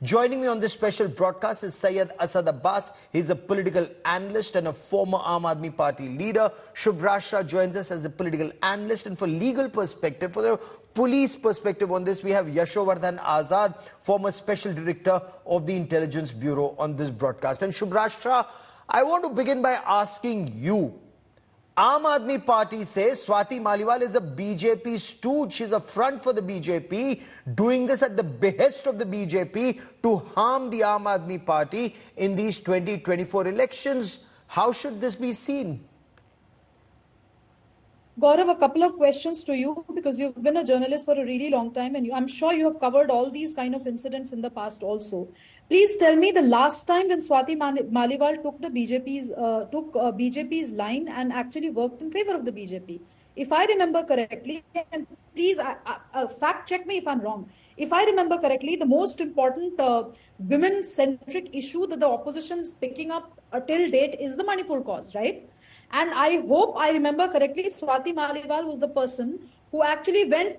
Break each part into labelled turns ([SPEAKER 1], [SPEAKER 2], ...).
[SPEAKER 1] Joining me on this special broadcast is Syed Asad Abbas. He's a political analyst and a former Aam Aadmi Party leader. Shubhrashra joins us as a political analyst, and for legal perspective, for the police perspective on this, we have Yashovardhan Azad, former special director of the Intelligence Bureau, on this broadcast. And Shubhrashra, I want to begin by asking you, Aam Aadmi Party says Swati Maliwal is a BJP stooge. She's a front for the BJP, doing this at the behest of the BJP to harm the Aam Aadmi Party in these 2024 elections. How should this be seen?
[SPEAKER 2] Gaurav, a couple of questions to you, because you've been a journalist for a really long time, and I'm sure you have covered all these kind of incidents in the past also. Please tell me the last time when Swati Maliwal took the BJP's line and actually worked in favor of the BJP. If I remember correctly, and please fact check me if I'm wrong. If I remember correctly, the most important women-centric issue that the opposition is picking up till date is the Manipur cause, right? And I hope I remember correctly, Swati Maliwal was the person who actually went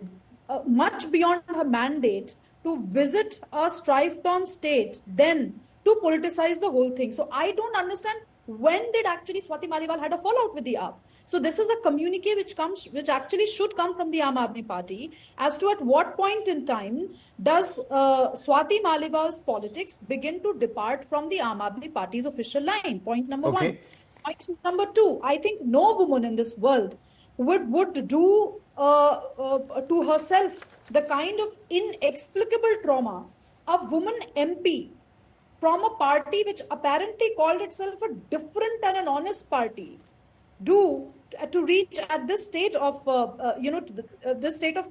[SPEAKER 2] much beyond her mandate to visit a strife-torn state, then to politicize the whole thing. So I don't understand, when did actually Swati Maliwal had a fallout with the AAP? So this is a communique which actually should come from the Aam Aadmi Party as to at what point in time does Swati Maliwal's politics begin to depart from the Aam Aadmi Party's official line. Point number one. Point number two, I think no woman in this world would do to herself the kind of inexplicable trauma a woman MP from a party which apparently called itself a different and an honest party do to reach at this state of, this state of,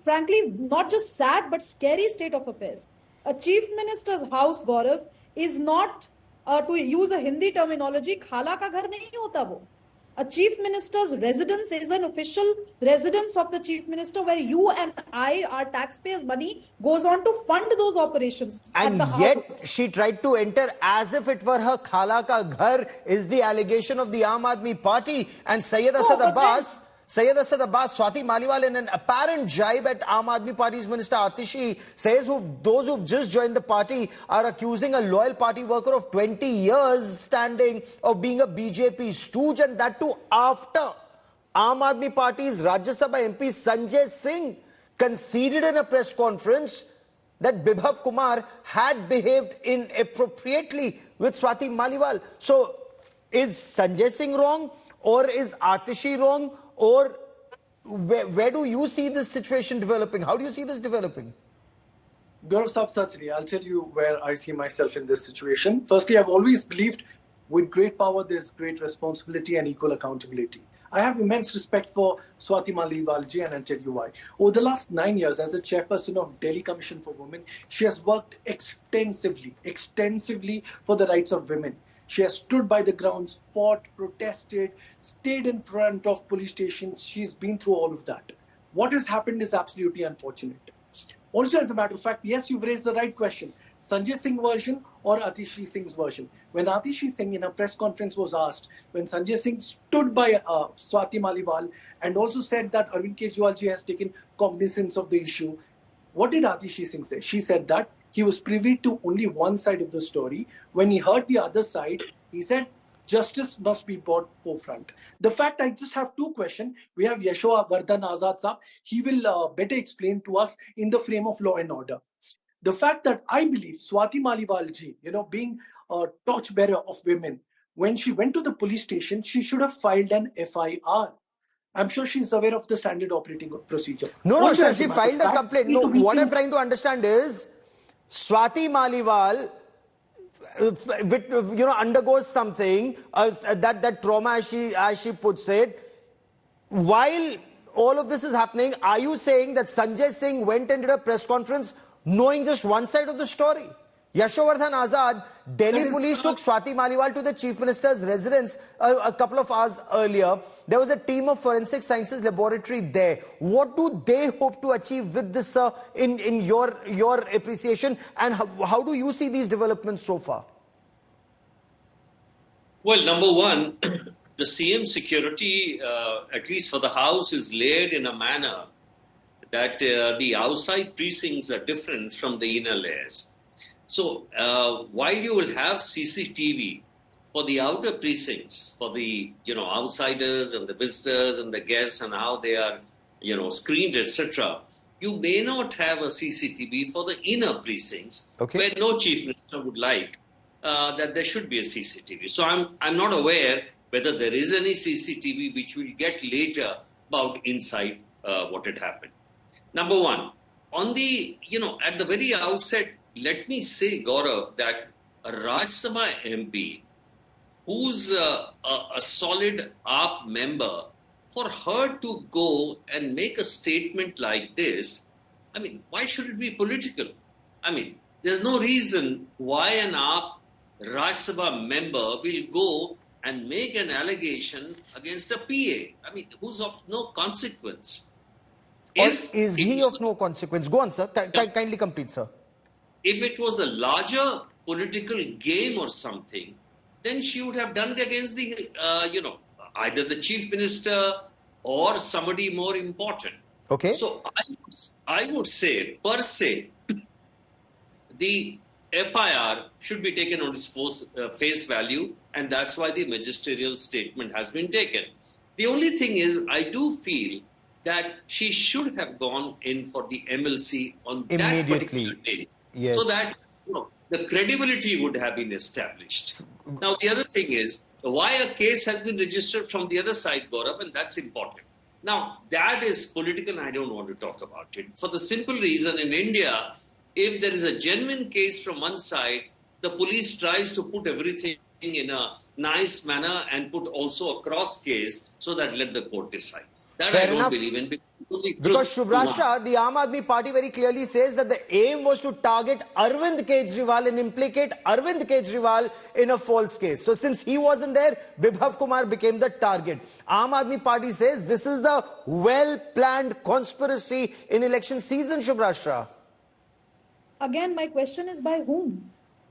[SPEAKER 2] frankly, not just sad but scary state of affairs. A chief minister's house, Gaurav, is not, to use a Hindi terminology, khala ka ghar nahi hota wo. A chief minister's residence is an official residence of the chief minister, where you and I, our taxpayers' money, goes on to fund those operations.
[SPEAKER 1] And yet she tried to enter as if it were her khala ka ghar, is the allegation of the Aam Aadmi Party. And Syed Asad Abbas, Swati Maliwal, in an apparent jibe at Aam Aadmi Party's Minister Atishi, says those who've just joined the party are accusing a loyal party worker of 20 years standing of being a BJP stooge, and that too after Aam Aadmi Party's Rajya Sabha MP Sanjay Singh conceded in a press conference that Bibhav Kumar had behaved inappropriately with Swati Maliwal. So is Sanjay Singh wrong, or is Atishi wrong? Or where do you see this situation developing? How do you see this developing?
[SPEAKER 3] Gaurav Sahab, I'll tell you where I see myself in this situation. Firstly, I've always believed with great power, there's great responsibility and equal accountability. I have immense respect for Swati Maliwal ji, and I'll tell you why. Over the last 9 years, as a chairperson of Delhi Commission for Women, she has worked extensively for the rights of women. She has stood by the grounds, fought, protested, stayed in front of police stations. She's been through all of that. What has happened is absolutely unfortunate. Also, as a matter of fact, yes, you've raised the right question. Sanjay Singh version or Atishi Singh's version? When Atishi Singh in a press conference was asked, when Sanjay Singh stood by Swati Maliwal and also said that Arvind Kejriwal ji has taken cognizance of the issue, what did Atishi Singh say? She said that he was privy to only one side of the story. When he heard the other side, he said, justice must be brought forefront. The fact, I just have two questions. We have Yashovardhan Azad Sahab. He will better explain to us in the frame of law and order. The fact that I believe Swati Maliwal ji, being a torchbearer of women, when she went to the police station, she should have filed an FIR. I'm sure she's aware of the standard operating procedure.
[SPEAKER 1] No, sir, she filed a complaint. No, what I'm trying to understand is, Swati Maliwal, undergoes something, that trauma, as she puts it. While all of this is happening, are you saying that Sanjay Singh went and did a press conference knowing just one side of the story? Yashovardhan Azad, Delhi police took Swati Maliwal to the chief minister's residence a couple of hours earlier. There was a team of forensic sciences laboratory there. What do they hope to achieve with this, in your appreciation, and how do you see these developments so far?
[SPEAKER 4] Well, number one, the CM security, at least for the house, is layered in a manner that the outside precincts are different from the inner layers. So while you will have CCTV for the outer precincts, for the outsiders and the visitors and the guests and how they are screened, etc., you may not have a CCTV for the inner precincts, where no chief minister would like that there should be a CCTV. So I'm not aware whether there is any CCTV, which we'll get later about inside what had happened. Number one, on the at the very outset, let me say, Gaurav, that a Rajya Sabha MP who's a solid AAP member, for her to go and make a statement like this, I mean, why should it be political? I mean, there's no reason why an AAP Rajya Sabha member will go and make an allegation against a PA, I mean, who's of no consequence.
[SPEAKER 1] Is he of no consequence? Go on, sir. Kindly complete, sir.
[SPEAKER 4] If it was a larger political game or something, then she would have done it against the, either the chief minister or somebody more important.
[SPEAKER 1] Okay.
[SPEAKER 4] So I would say, per se, the FIR should be taken on its face value, and that's why the magisterial statement has been taken. The only thing is, I do feel that she should have gone in for the MLC on that particular day.
[SPEAKER 1] Yes.
[SPEAKER 4] So that the credibility would have been established. Now, the other thing is, why a case has been registered from the other side, Gaurav, and that's important. Now, that is political, and I don't want to talk about it. For the simple reason, in India, if there is a genuine case from one side, the police tries to put everything in a nice manner and put also a cross case so that let the court decide. That
[SPEAKER 1] Fair
[SPEAKER 4] I don't
[SPEAKER 1] enough.
[SPEAKER 4] believe in.
[SPEAKER 1] Because Shubhrashtra, the Aam Aadmi Party very clearly says that the aim was to target Arvind Kejriwal and implicate Arvind Kejriwal in a false case. So since he wasn't there, Bibhav Kumar became the target. Aam Aadmi Party says this is the well-planned conspiracy in election season, Shubhrashtra.
[SPEAKER 2] Again, my question is by whom?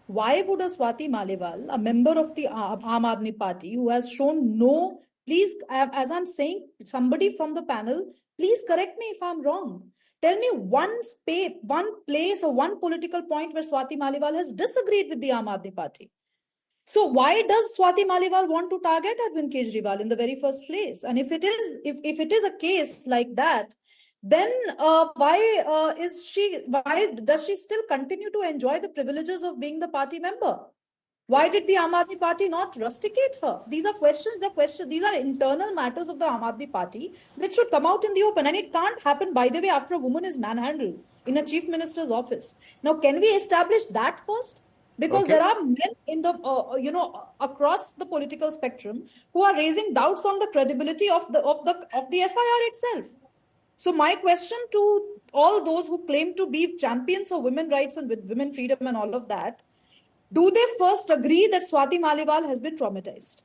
[SPEAKER 2] Why would a Swati Maliwal, a member of the Aam Aadmi Party, who has shown no... Please, as I'm saying, somebody from the panel, please correct me if I'm wrong. Tell me one place or one political point where Swati Maliwal has disagreed with the Aam Aadmi Party. So why does Swati Maliwal want to target Arvind Kejriwal in the very first place? And if it is a case like that, then why does she still continue to enjoy the privileges of being the party member? Why did the Aam Aadmi Party not rusticate her? These are questions. These are internal matters of the Aam Aadmi Party which should come out in the open. And it can't happen, by the way, after a woman is manhandled in a chief minister's office. Now, can we establish that first? Because there are men in the across the political spectrum who are raising doubts on the credibility of the FIR itself. So my question to all those who claim to be champions of women's rights and women freedom and all of that, do they first agree that Swati Maliwal has been traumatized?